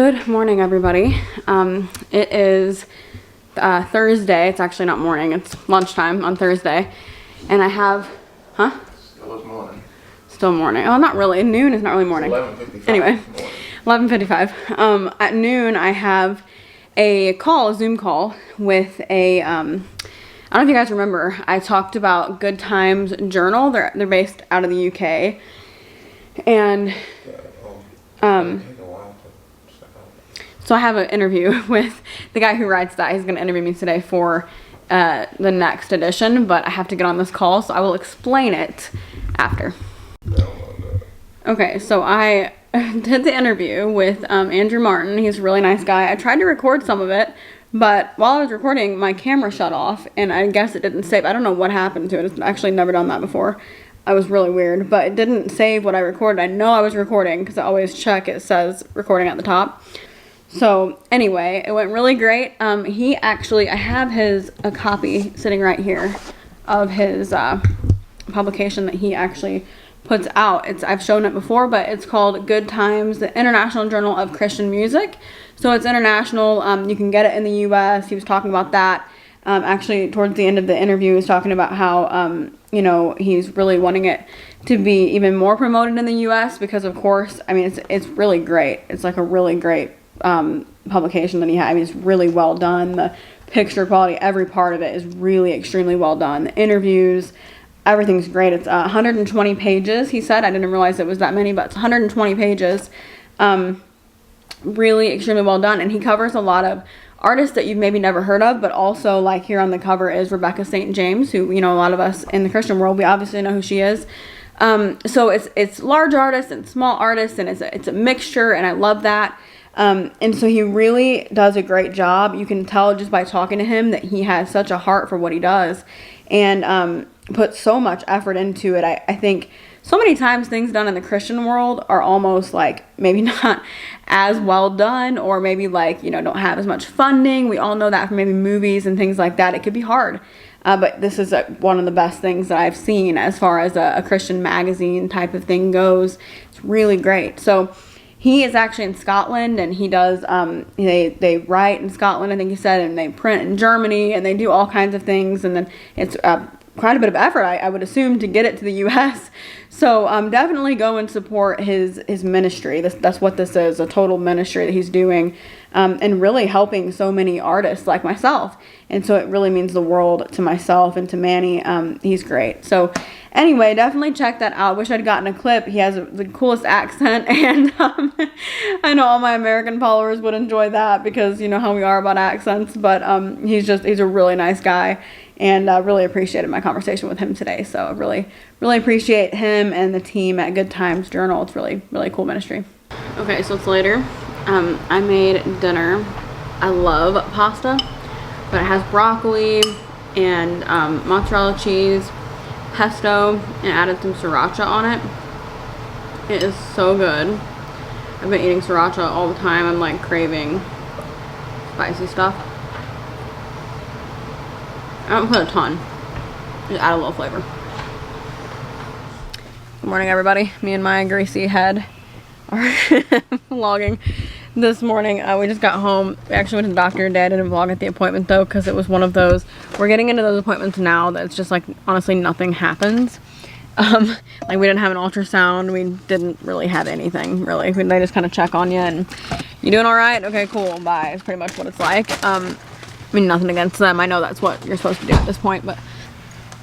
Good morning, everybody. It is Thursday. It's actually not morning. It's lunchtime on Thursday. And I have, Still is morning. Still morning. Oh, not really. Noon is not really morning. 11:55. Anyway, 11:55. At noon, I have a Zoom call with a, I don't know if you guys remember, I talked about Good Times Journal. They're based out of the UK. And, so I have an interview with the guy who writes that. He's going to interview me today for the next edition, but I have to get on this call, so I will explain it after. Okay, so I did the interview with Andrew Martin. He's a really nice guy. I tried to record some of it, but while I was recording, my camera shut off, and I guess it didn't save. I don't know what happened to it. I've actually never done that before. I was really weird, but it didn't save what I recorded. I know I was recording because I always check. It says recording at the top. So anyway, it went really great. He actually, I have a copy sitting right here of his publication that he actually puts out. I've shown it before, but it's called Good Times, the International Journal of Christian Music. So it's international. You can get it in the U.S. He was talking about that. Actually, towards the end of the interview, he was talking about how, he's really wanting it to be even more promoted in the U.S. because, of course, I mean, it's really great. It's like a really great publication that he had. I mean, it's really well done. The picture quality, every part of it is really extremely well done. The interviews, everything's great. It's 120 pages, he said. I didn't realize it was that many, but it's 120 pages. Really extremely well done. And he covers a lot of artists that you've maybe never heard of, but also, like, here on the cover is Rebecca St. James, who, a lot of us in the Christian world, we obviously know who she is. So it's large artists and small artists, and it's a mixture, and I love that. And so he really does a great job. You can tell just by talking to him that he has such a heart for what he does, and puts so much effort into it. I think so many times things done in the Christian world are almost like maybe not as well done, or maybe like, don't have as much funding. We all know that from maybe movies and things like that. It could be hard. But this is one of the best things that I've seen as far as a Christian magazine type of thing goes. It's really great. So he is actually in Scotland, and he does, they write in Scotland, I think he said, and they print in Germany, and they do all kinds of things, and then it's quite a bit of effort, I would assume, to get it to the U.S. So definitely go and support his ministry. That's what this is, a total ministry that he's doing, and really helping so many artists like myself. And so it really means the world to myself and to Manny. He's great. So anyway, definitely check that out. Wish I'd gotten a clip. He has the coolest accent, and I know all my American followers would enjoy that because you know how we are about accents. But he's a really nice guy, and I really appreciated my conversation with him today. So I really appreciate him and the team at Good Times Journal. It's really cool ministry. Okay, so it's later. I made dinner. I love pasta, but it has broccoli and mozzarella cheese, pesto, and added some sriracha on it. It is so good. I've been eating sriracha all the time. I'm like craving spicy stuff. I don't put a ton, just add a little flavor. Good morning, everybody. Me and my greasy head are vlogging this morning. We just got home. We actually went to the doctor today. I didn't vlog at the appointment though, because it was one of those, we're getting into those appointments now that it's just like, honestly, nothing happens. Like we didn't have an ultrasound. We didn't really have anything really. They just kind of check on you and you doing all right? Okay, cool, bye. It's pretty much what it's like. I mean, nothing against them. I know that's what you're supposed to do at this point, but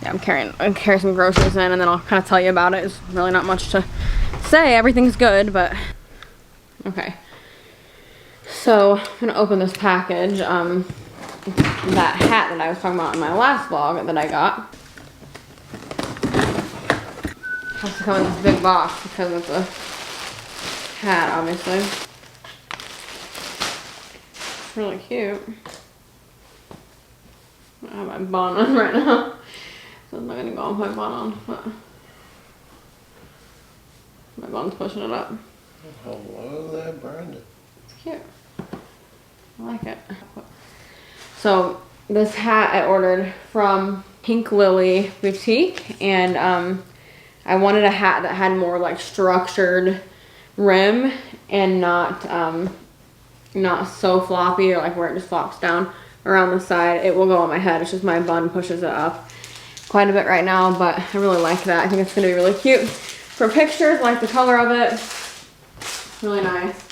yeah, I'm carrying some groceries in, and then I'll kind of tell you about it. It's really not much to say. Everything's good, but okay. So I'm gonna open this package. That hat that I was talking about in my last vlog that I got. Has to come in this big box because it's a hat, obviously. It's really cute. I have my bun on right now, so I'm not gonna go and put my bun on, but my bun's pushing it up. Hello there, Brandon. It's cute. I like it. So this hat I ordered from Pink Lily Boutique, and I wanted a hat that had more like structured rim and not not so floppy or like where it just flops down around the side. It will go on my head. It's just my bun pushes it up quite a bit right now, but I really like that. I think it's gonna be really cute for pictures. I like the color of it. Really nice.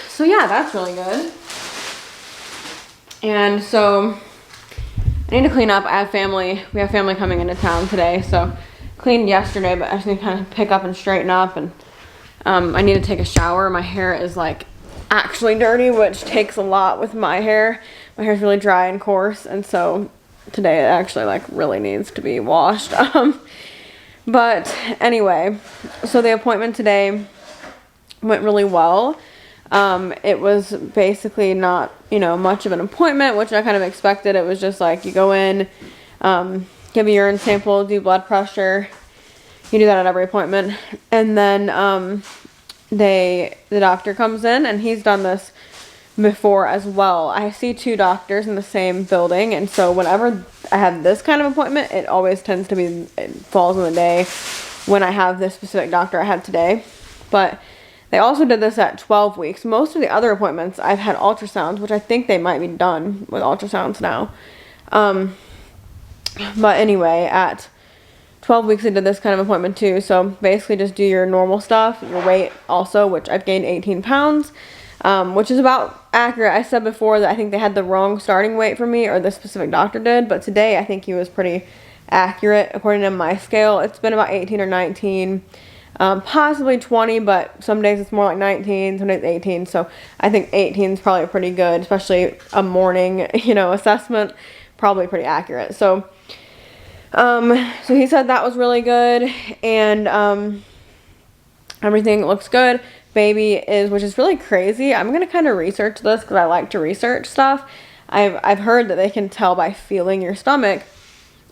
So yeah, that's really good. And so I need to clean up. I have family. We have family coming into town today, so cleaned yesterday, but I just need to kind of pick up and straighten up, and I need to take a shower. My hair is like actually dirty, which takes a lot with my hair. My hair is really dry and coarse, and so today it actually like really needs to be washed. But anyway, so the appointment today went really well. It was basically not, you know, much of an appointment, which I kind of expected. It was just like you go in, give a urine sample, do blood pressure. You do that at every appointment. And then the doctor comes in, and he's done this before as well. I see 2 doctors in the same building, and so whenever I have this kind of appointment, it always tends to be, it falls in the day when I have this specific doctor I had today. But they also did this at 12 weeks. Most of the other appointments, I've had ultrasounds, which I think they might be done with ultrasounds now. But anyway, at 12 weeks, they did this kind of appointment too. So basically just do your normal stuff, your weight also, which I've gained 18 pounds, which is about accurate. I said before that I think they had the wrong starting weight for me, or the specific doctor did, but today I think he was pretty accurate according to my scale. It's been about 18 or 19. Possibly 20, but some days it's more like 19, some days 18. So I think 18 is probably pretty good, especially a morning, you know, assessment, probably pretty accurate. So, so he said that was really good, and, everything looks good. Baby is, which is really crazy. I'm going to kind of research this because I like to research stuff. I've heard that they can tell by feeling your stomach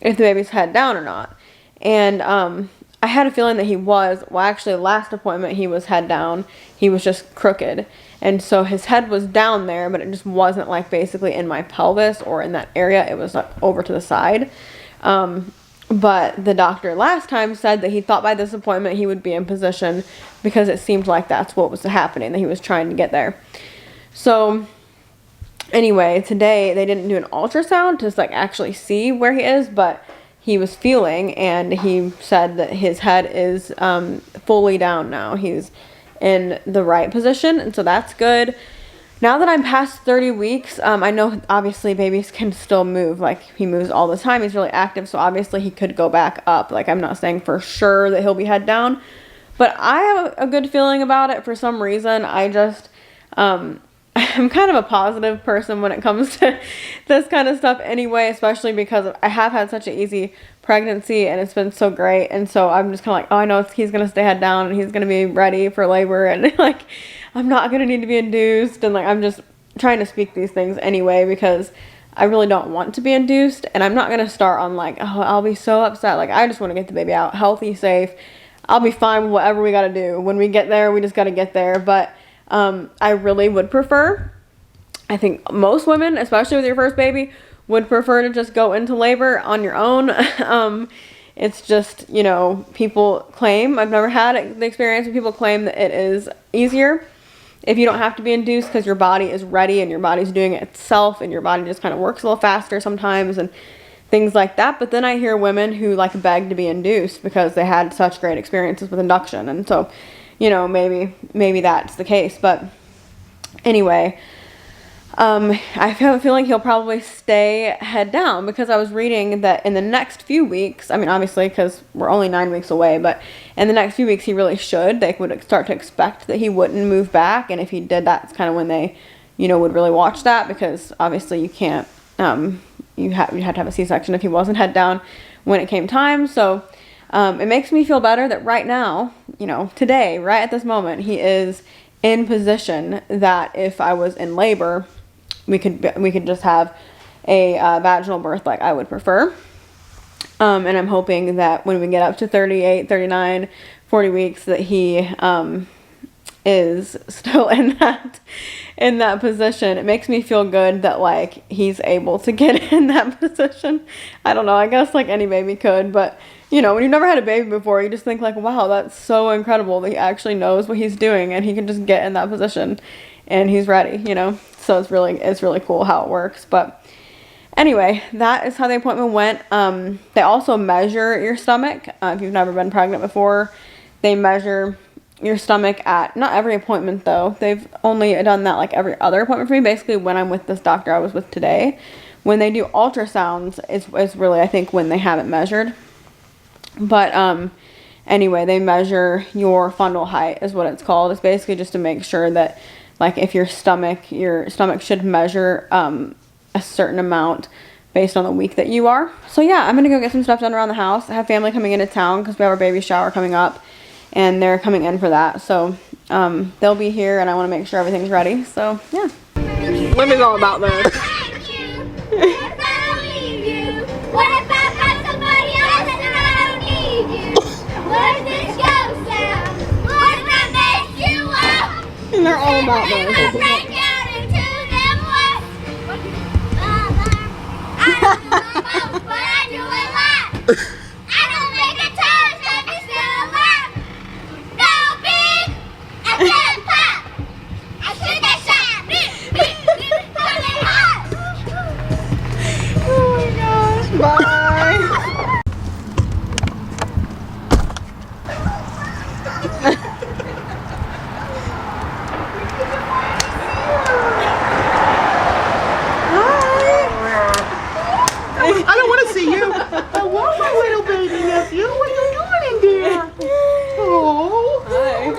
if the baby's head down or not. And, I had a feeling that he was, well, actually last appointment he was head down. He was just crooked. And so his head was down there, but it just wasn't like basically in my pelvis or in that area. It was like over to the side. But the doctor last time said that he thought by this appointment he would be in position, because it seemed like that's what was happening, that he was trying to get there. So anyway, today they didn't do an ultrasound to like actually see where he is, but he was feeling, and he said that his head is fully down now. He's in the right position, and so that's good. Now that I'm past 30 weeks, I know obviously babies can still move. Like, he moves all the time. He's really active, so obviously he could go back up. Like, I'm not saying for sure that he'll be head down, but I have a good feeling about it for some reason. I just, I'm kind of a positive person when it comes to this kind of stuff anyway, especially because I have had such an easy pregnancy and it's been so great. And so I'm just kind of like, oh, I know he's going to stay head down and he's going to be ready for labor, and like, I'm not going to need to be induced. And like, I'm just trying to speak these things anyway, because I really don't want to be induced, and I'm not going to start on like, oh, I'll be so upset. Like, I just want to get the baby out healthy, safe. I'll be fine with whatever we got to do. When we get there, we just got to get there. But I really would prefer, I think most women, especially with your first baby, would prefer to just go into labor on your own. It's just, you know, people claim, I've never had the experience, but people claim that it is easier if you don't have to be induced, because your body is ready and your body's doing it itself, and your body just kind of works a little faster sometimes and things like that. But then I hear women who like beg to be induced because they had such great experiences with induction, and so, you know, maybe that's the case. But anyway, I have a feeling he'll probably stay head down, because I was reading that in the next few weeks, I mean, obviously, because we're only 9 weeks away, but in the next few weeks, he really should. They would start to expect that he wouldn't move back, and if he did, that's kind of when they, you know, would really watch that, because obviously you can't, you had to have a C-section if he wasn't head down when it came time. So it makes me feel better that right now, you know, today, right at this moment, he is in position that if I was in labor, we could just have a vaginal birth like I would prefer. And I'm hoping that when we get up to 38, 39, 40 weeks, that he is still in that position. It makes me feel good that like he's able to get in that position. I don't know, I guess like any baby could, but you know, when you've never had a baby before, you just think like, wow, that's so incredible that he actually knows what he's doing and he can just get in that position. and he's ready, you know. So it's really cool how it works. But anyway, that is how the appointment went. They also measure your stomach. If you've never been pregnant before, they measure your stomach at, not every appointment though. They've only done that like every other appointment for me. Basically, when I'm with this doctor I was with today, when they do ultrasounds, it's really, I think, when they have it measured. But anyway, they measure your fundal height is what it's called. It's basically just to make sure that, like, if your stomach should measure a certain amount based on the week that you are. So yeah, I'm gonna go get some stuff done around the house. I have family coming into town because we have our baby shower coming up, and they're coming in for that. So they'll be here, and I want to make sure everything's ready. So yeah, Limmy's all about this. And they're all about this. I don't want to see you. I want my little baby nephew. What are you doing in there? Oh. Hi.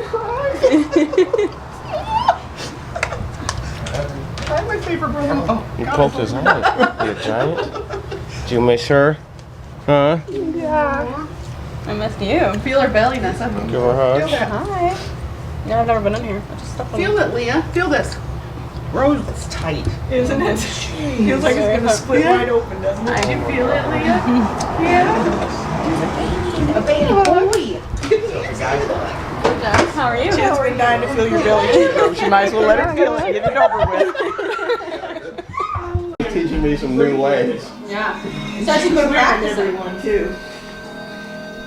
I'm my favorite brother. Oh, You poked his eye. You giant. Did you miss her? Huh? yeah. I missed you. Feel her belly, Nessa. Give her a Feel hug. that. Hi. Yeah, I've never been in here. I just stepped on Feel it, Leah. Feel this. Rose is tight, isn't it? Feels like it's gonna split wide open, doesn't it? I Can you feel it, Leah? Yeah. A baby boy. How are you? Chad's been dying to feel your belly too, though. She might as well let her feel it. Get it over with. Teaching me some new ways. Yeah. So she's been practicing everyone too.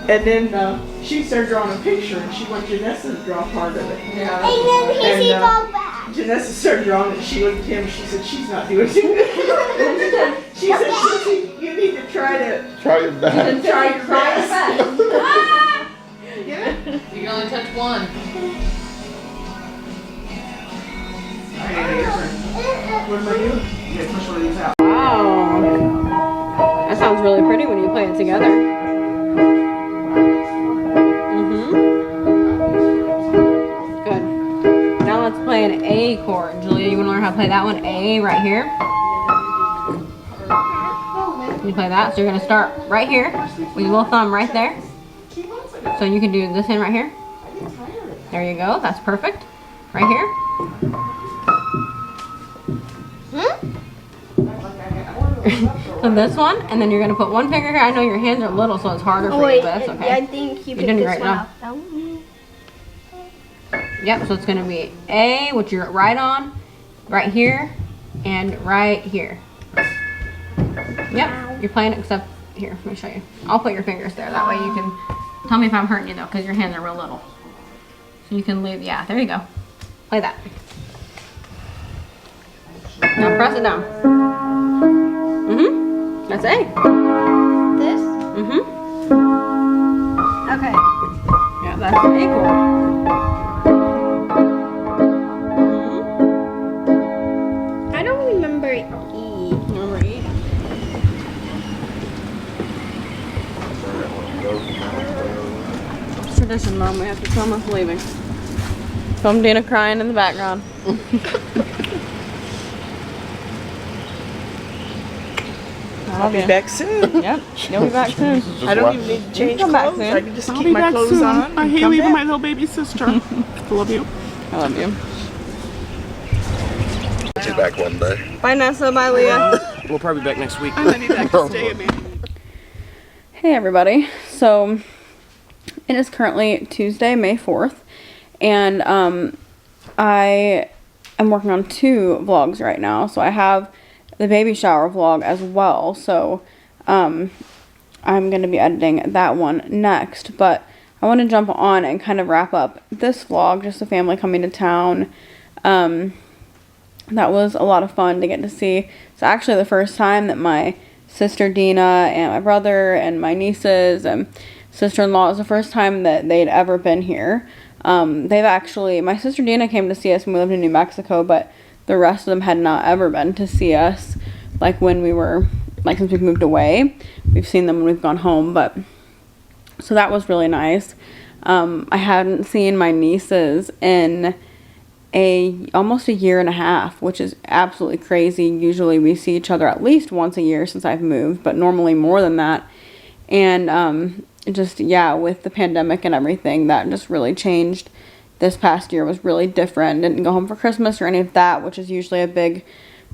And then she started drawing a picture, and she wants Janessa to draw part of it. Yeah. And Janessa started drawing it. She looked at him. And she said, "She's not doing too good." She said, "You need to try to Try your best. try your best." Yeah. You can only touch one. What am I doing? Yeah, push one of these out. Wow. That sounds really pretty when you play it together. Good. Now let's play an A chord. Julia, you want to learn how to play that one? A right here. You play that. So you're going to start right here with your little thumb right there. So you can do this hand right here. There you go. That's perfect. Right here. So this one, and then you're going to put one finger here. I know your hands are little, so it's harder for you, but that's okay. I think you You're doing a great picked this job. one up. Yep, so it's going to be A, which you're right on, right here, and right here. Yep, you're playing it except here. Let me show you. I'll put your fingers there. That way you can tell me if I'm hurting you, though, because your hands are real little. So you can leave, yeah, there you go. Play that. Now press it down. Mm-hmm. That's A. This? Mm-hmm. Okay. Yeah, that's the A chord. I don't remember E. Number E. It's tradition, Mom. We have to film us leaving. Film Dina crying in the background. I'll be back soon. Yep, you'll be back soon. I don't even need to change come back clothes. soon. I can just keep my clothes on. I and hate come leaving back. my little baby sister. I love you. I love you. Get you back one day. Bye, Nessa. Bye, Leah. We'll probably be back next week. I'm ready to stay at me. Hey, everybody. So, it is currently Tuesday, May 4th, and I am working on 2 vlogs right now. So, I have the baby shower vlog as well. So, I'm going to be editing that one next. But I want to jump on and kind of wrap up this vlog, just the family coming to town. that was a lot of fun to get to see. It's actually the first time that my sister Dina and my brother and my nieces and sister-in-law, it was the first time that they'd ever been here. My sister Dina came to see us when we lived in New Mexico, but the rest of them had not ever been to see us, like when we were, like since we've moved away. We've seen them when we've gone home, but, so that was really nice. I hadn't seen my nieces in almost a year and a half, which is absolutely crazy. Usually we see each other at least once a year since I've moved, but normally more than that. And, just, yeah, with the pandemic and everything, that just really changed. This past year was really different. Didn't go home for Christmas or any of that, which is usually a big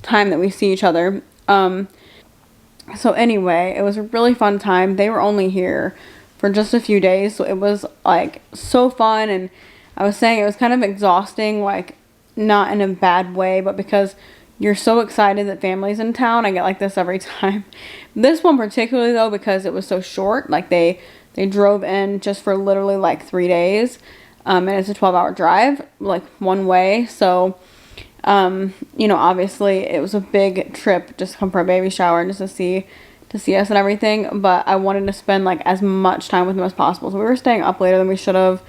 time that we see each other. So anyway, it was a really fun time. They were only here for just a few days, so it was like so fun. And I was saying it was kind of exhausting, like not in a bad way, but because you're so excited that family's in town. I get like this every time. This one particularly though, because it was so short, like they drove in just for literally like 3 days. And it's a 12-hour drive, like one way. So, you know, obviously it was a big trip just to come for a baby shower and just to see us and everything. But I wanted to spend like as much time with them as possible. So we were staying up later than we should have.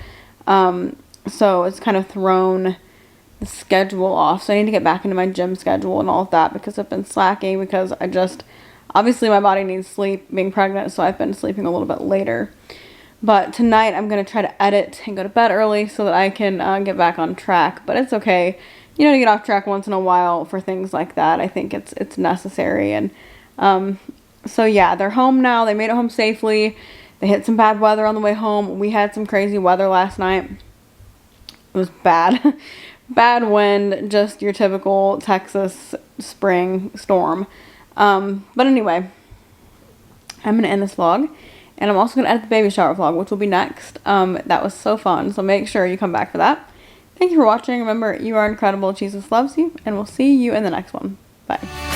So it's kind of thrown the schedule off. So I need to get back into my gym schedule and all of that, because I've been slacking, because obviously my body needs sleep being pregnant. So I've been sleeping a little bit later. But tonight I'm going to try to edit and go to bed early so that I can get back on track. But it's okay, you know, to get off track once in a while for things like that. I think it's necessary. And so yeah, they're home now. They made it home safely. They hit some bad weather on the way home. We had some crazy weather last night. It was bad. Bad wind, just your typical Texas spring storm. But anyway, I'm going to end this vlog. And I'm also going to edit the baby shower vlog, which will be next. That was so fun. So make sure you come back for that. Thank you for watching. Remember, you are incredible. Jesus loves you. And we'll see you in the next one. Bye.